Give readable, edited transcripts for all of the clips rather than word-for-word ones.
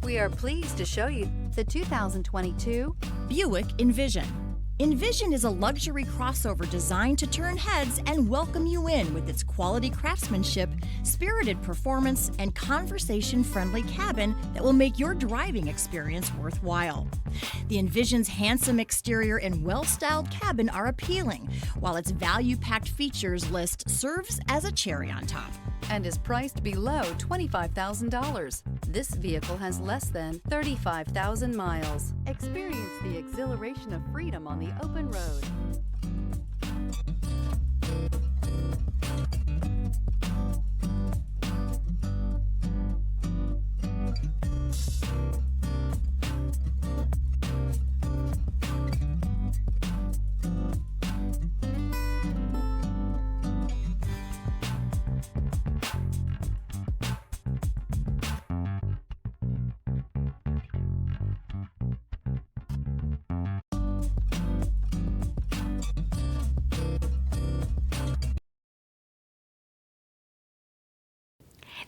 We are pleased to show you the 2022 Buick Envision. Envision is a luxury crossover designed to turn heads and welcome you in with its quality craftsmanship, spirited performance, and conversation-friendly cabin that will make your driving experience worthwhile. The Envision's handsome exterior and well-styled cabin are appealing, while its value-packed features list serves as a cherry on top. and is priced below $25,000. This vehicle has less than 35,000 miles. Experience the exhilaration of freedom on the open road.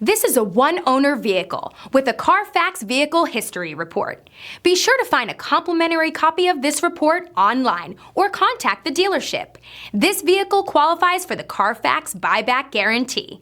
This is a one-owner vehicle with a Carfax Vehicle History Report. Be sure to find a complimentary copy of this report online or contact the dealership. This vehicle qualifies for the Carfax Buyback Guarantee.